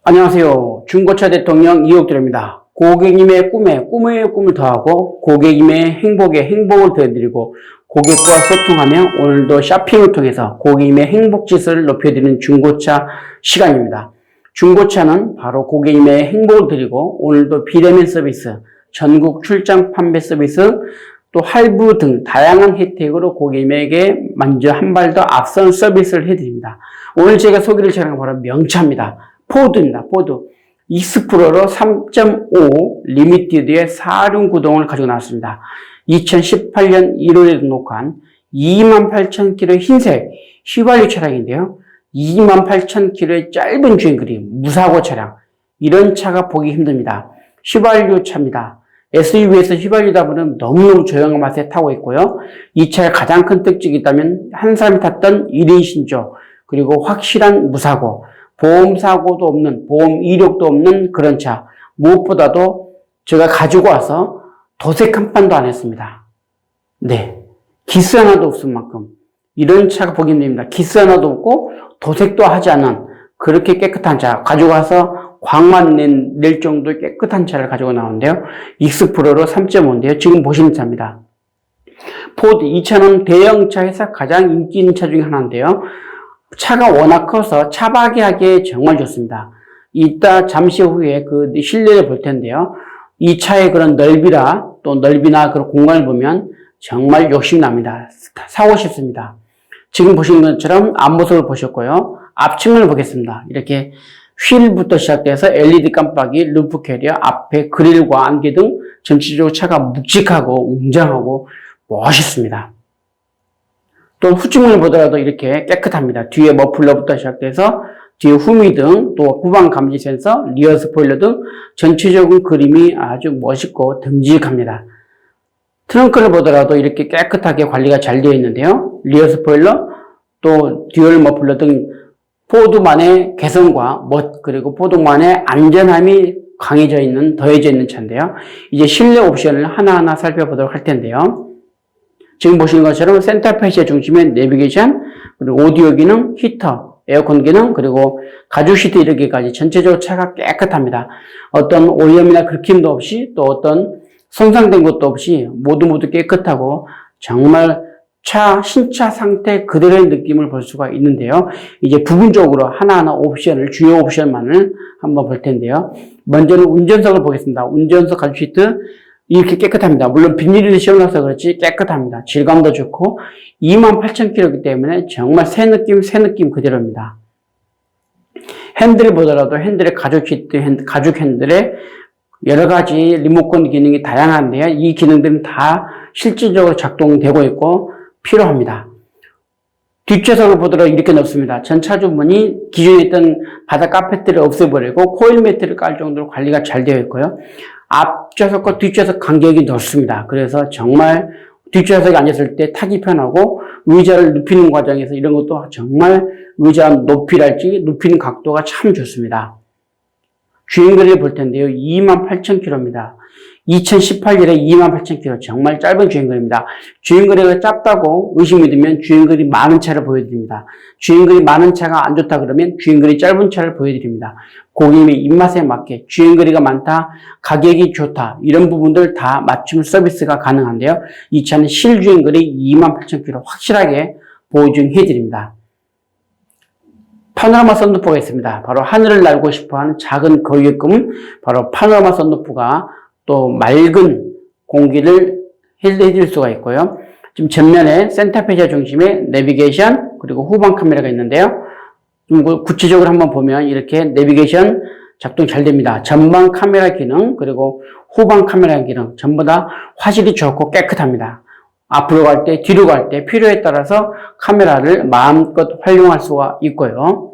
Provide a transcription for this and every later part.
안녕하세요. 중고차 대통령 이옥들입니다. 고객님의 꿈에 꿈을 더하고 고객님의 행복에 행복을 더해드리고 고객과 소통하며 오늘도 쇼핑을 통해서 고객님의 행복 지수를 높여드리는 중고차 시간입니다. 중고차는 바로 고객님의 행복을 드리고 오늘도 비대면 서비스, 전국 출장 판매 서비스, 또 할부 등 다양한 혜택으로 고객님에게 먼저 한 발 더 앞선 서비스를 해드립니다. 오늘 제가 소개를 드리는 바로 명차입니다. 포드입니다. 포드. 익스플로러 3.5 리미티드의 4륜 구동을 가지고 나왔습니다. 2018년 1월에 등록한 28,000km 흰색 휘발유 차량인데요. 28,000km의 짧은 주행거리, 무사고 차량. 이런 차가 보기 힘듭니다. 휘발유 차입니다. SUV에서 휘발유다 보면 너무너무 조용한 맛에 타고 있고요. 이 차의 가장 큰 특징이 있다면 한 사람이 탔던 1인 신조, 그리고 확실한 무사고, 보험사고도 없는, 보험 이력도 없는 그런 차. 무엇보다도 제가 가지고 와서 도색 한 판도 안 했습니다. 네. 기스 하나도 없을 만큼. 이런 차가 보기 힘듭니다. 기스 하나도 없고 도색도 하지 않은 그렇게 깨끗한 차. 가지고 와서 광만 낼 정도의 깨끗한 차를 가지고 나오는데요. 익스플로러 3.5인데요. 지금 보시는 차입니다. 포드, 이 차는 대형차에서 가장 인기 있는 차 중에 하나인데요. 차가 워낙 커서 차박하기에 정말 좋습니다. 이따 잠시 후에 그 실내를 볼 텐데요. 이 차의 그런 넓이나 그런 공간을 보면 정말 욕심납니다. 사고 싶습니다. 지금 보시는 것처럼 앞모습을 보셨고요. 앞층을 보겠습니다. 이렇게 휠부터 시작돼서 LED 깜빡이, 루프 캐리어, 앞에 그릴과 안개 등 전체적으로 차가 묵직하고 웅장하고 멋있습니다. 또 후측면을 보더라도 이렇게 깨끗합니다. 뒤에 머플러부터 시작돼서 뒤에 후미등, 또 후방 감지 센서, 리어 스포일러 등 전체적인 그림이 아주 멋있고 듬직합니다. 트렁크를 보더라도 이렇게 깨끗하게 관리가 잘 되어 있는데요. 리어 스포일러, 또 듀얼 머플러 등 포드만의 개성과 그리고 포드만의 안전함이 더해져 있는 차인데요. 이제 실내 옵션을 하나하나 살펴보도록 할 텐데요. 지금 보시는 것처럼 센터페시아 중심에 내비게이션, 그리고 오디오 기능, 히터, 에어컨 기능, 그리고 가죽 시트 이렇게까지 전체적으로 차가 깨끗합니다. 어떤 오염이나 긁힘도 없이 또 어떤 손상된 것도 없이 모두 깨끗하고 정말 신차 상태 그대로의 느낌을 볼 수가 있는데요. 이제 부분적으로 하나하나 주요 옵션만을 한번 볼 텐데요. 먼저는 운전석을 보겠습니다. 운전석 가죽 시트 이렇게 깨끗합니다. 물론 비닐을 씌워놔서 그렇지 깨끗합니다. 질감도 좋고 28,000km이기 때문에 정말 새 느낌 그대로입니다. 핸들을 보더라도 핸들의 가죽 핸들에 여러 가지 리모컨 기능이 다양한데요. 이 기능들은 다 실질적으로 작동되고 있고 필요합니다. 뒷좌석을 보더라도 이렇게 넓습니다. 전 차주분이 기존에 있던 바닥 카펫들을 없애버리고 코일 매트를 깔 정도로 관리가 잘 되어 있고요. 앞좌석과 뒷좌석 간격이 넓습니다. 그래서 정말 뒷좌석에 앉았을 때 타기 편하고 의자를 눕히는 과정에서 이런 것도 정말 의자 높이랄지 눕히는 각도가 참 좋습니다. 주행거리를 볼 텐데요. 28,000km입니다. 2018년에 28,000km 정말 짧은 주행거리입니다. 주행거리가 짧다고 의심이 들면 주행거리 많은 차를 보여드립니다. 주행거리 많은 차가 안 좋다 그러면 주행거리 짧은 차를 보여드립니다. 고객님의 입맛에 맞게 주행거리가 많다, 가격이 좋다 이런 부분들 다 맞춤 서비스가 가능한데요. 이 차는 실주행거리 28,000km 확실하게 보증해드립니다. 파노라마 선루프가 있습니다. 바로 하늘을 날고 싶어하는 작은 거위게끔 바로 파노라마 선루프가 또 맑은 공기를 해줄 수가 있고요. 지금 전면에 센터페시아 중심에 내비게이션 그리고 후방 카메라가 있는데요. 좀 구체적으로 한번 보면 이렇게 내비게이션 작동 잘 됩니다. 전방 카메라 기능 그리고 후방 카메라 기능 전부 다 화질이 좋고 깨끗합니다. 앞으로 갈 때, 뒤로 갈 때 필요에 따라서 카메라를 마음껏 활용할 수가 있고요.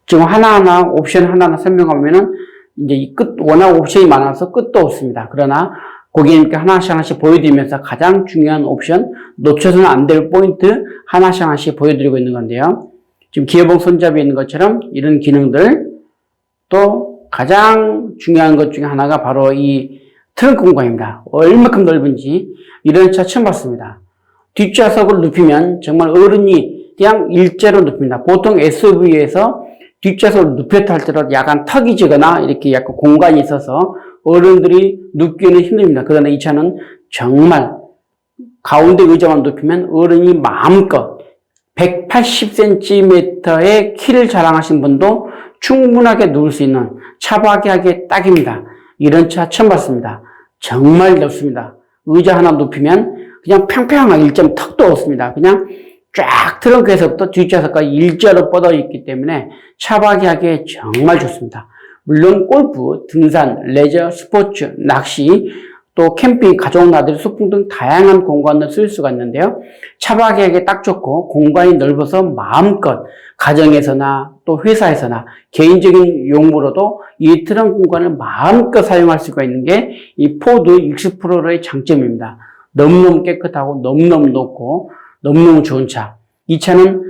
지금 옵션 하나하나 설명하면은 이제 워낙 옵션이 많아서 끝도 없습니다. 그러나 고객님께 하나씩 보여드리면서 가장 중요한 옵션, 놓쳐서는 안 될 포인트 하나씩 보여드리고 있는 건데요. 지금 기어봉 손잡이에 있는 것처럼 이런 기능들, 또 가장 중요한 것 중에 하나가 바로 이 트렁크 공간입니다. 얼마큼 넓은지 이런 차 처음 봤습니다. 뒷좌석을 눕히면 정말 어른이 그냥 일자로 눕힙니다. 보통 SUV에서 뒷좌석을 눕혔다 할지라도 약간 턱이 지거나 이렇게 약간 공간이 있어서 어른들이 눕기는 힘듭니다. 그러나 이 차는 정말 가운데 의자만 눕히면 어른이 마음껏 180cm의 키를 자랑하신 분도 충분하게 누울 수 있는 차박하기에 딱입니다. 이런 차 처음 봤습니다. 정말 넓습니다. 의자 하나 눕히면 그냥 평평하게 일점 턱도 없습니다. 그냥 쫙 트렁크에서부터 뒷좌석까지 일자로 뻗어 있기 때문에 차박하기에 정말 좋습니다. 물론 골프, 등산, 레저, 스포츠, 낚시, 또 캠핑, 가족 나들이, 소풍 등 다양한 공간을 쓸 수가 있는데요. 차박하기에 딱 좋고 공간이 넓어서 마음껏 가정에서나 또 회사에서나 개인적인 용무로도 이 트렁크 공간을 마음껏 사용할 수가 있는 게 이 포드 익스 프로의 장점입니다. 너무너무 깨끗하고 너무너무 높고 너무너무 좋은 차. 이 차는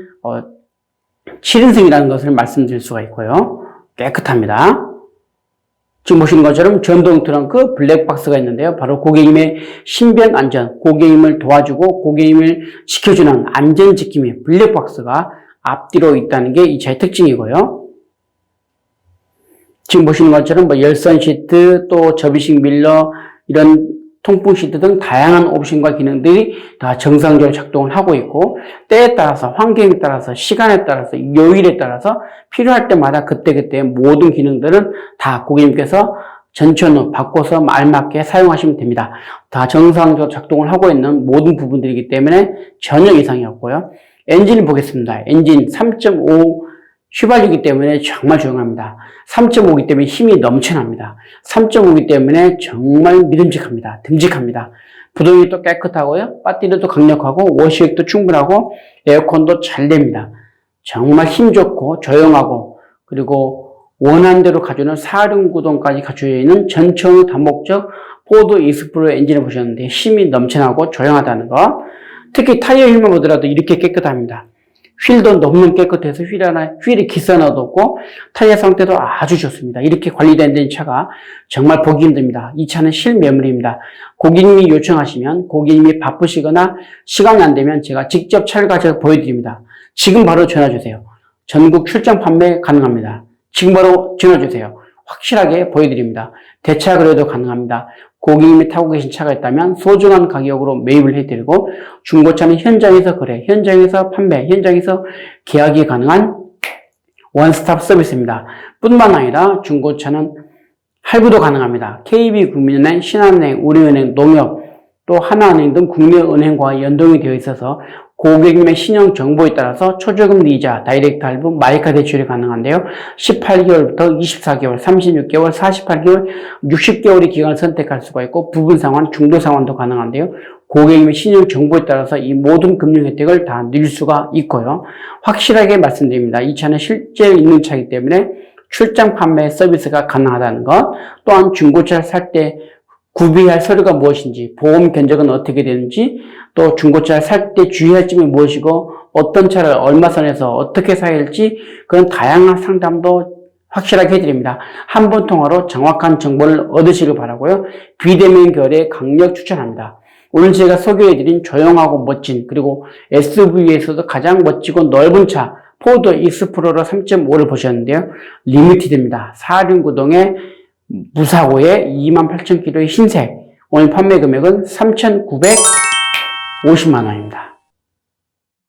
7인승이라는 것을 말씀드릴 수가 있고요. 깨끗합니다. 지금 보시는 것처럼 전동 트렁크 블랙박스가 있는데요. 바로 고객님의 신변 안전, 고객님을 도와주고 고객님을 지켜주는 안전지킴이 블랙박스가 앞뒤로 있다는 게 이 차의 특징이고요. 지금 보시는 것처럼 열선 시트, 또 접이식 밀러, 이런 통풍 시트 등 다양한 옵션과 기능들이 다 정상적으로 작동을 하고 있고, 때에 따라서, 환경에 따라서, 시간에 따라서, 요일에 따라서 필요할 때마다 그때그때 모든 기능들은 다 고객님께서 전천후 바꿔서 알맞게 사용하시면 됩니다. 다 정상적으로 작동을 하고 있는 모든 부분들이기 때문에 전혀 이상이 없고요. 엔진을 보겠습니다. 엔진 3.5 휘발유이기 때문에 정말 조용합니다. 3.5이기 때문에 힘이 넘쳐납니다. 3.5이기 때문에 정말 믿음직합니다. 듬직합니다. 부동이 또 깨끗하고요. 배터리도 강력하고 워시액도 충분하고 에어컨도 잘 됩니다. 정말 힘 좋고 조용하고 그리고 원하는 대로 가주는 4륜구동까지 갖춰져 있는 전천후 다목적 포드 익스프로 엔진을 보셨는데 힘이 넘쳐나고 조용하다는 것. 특히 타이어 휠만 보더라도 이렇게 깨끗합니다. 휠도 너무 깨끗해서 휠이 기스 하나도 없고 타이어 상태도 아주 좋습니다. 이렇게 관리된 차가 정말 보기 힘듭니다. 이 차는 실매물입니다. 고객님이 요청하시면 고객님이 바쁘시거나 시간이 안 되면 제가 직접 차를 가져서 보여드립니다. 지금 바로 전화 주세요. 전국 출장 판매 가능합니다. 지금 바로 전화 주세요. 확실하게 보여드립니다. 대차 거래도 가능합니다. 고객님이 타고 계신 차가 있다면 소중한 가격으로 매입을 해드리고 중고차는 현장에서 거래, 현장에서 판매, 현장에서 계약이 가능한 원스톱 서비스입니다. 뿐만 아니라 중고차는 할부도 가능합니다. KB국민은행, 신한은행, 우리은행, 농협, 또 하나은행 등 국내 은행과 연동이 되어 있어서 고객님의 신용 정보에 따라서 초저금 이자, 다이렉트 할부, 마이카 대출이 가능한데요. 18개월부터 24개월, 36개월, 48개월, 60개월의 기간을 선택할 수가 있고 부분 상환, 중도 상환도 가능한데요. 고객님의 신용 정보에 따라서 이 모든 금융 혜택을 다 누릴 수가 있고요. 확실하게 말씀드립니다. 이 차는 실제 있는 차이기 때문에 출장 판매 서비스가 가능하다는 것, 또한 중고차를 살 때 구비할 서류가 무엇인지, 보험 견적은 어떻게 되는지, 또 중고차를 살 때 주의할 점이 무엇이고, 어떤 차를 얼마 선에서 어떻게 사야 할지, 그런 다양한 상담도 확실하게 해드립니다. 한 번 통화로 정확한 정보를 얻으시길 바라고요. 비대면 거래 강력 추천합니다. 오늘 제가 소개해드린 조용하고 멋진, 그리고 SUV에서도 가장 멋지고 넓은 차, 포드 익스프로러 3.5를 보셨는데요. 리미티드입니다. 4륜구동의 무사고에 28,000km의 흰색. 오늘 판매 금액은 3,950만 원입니다.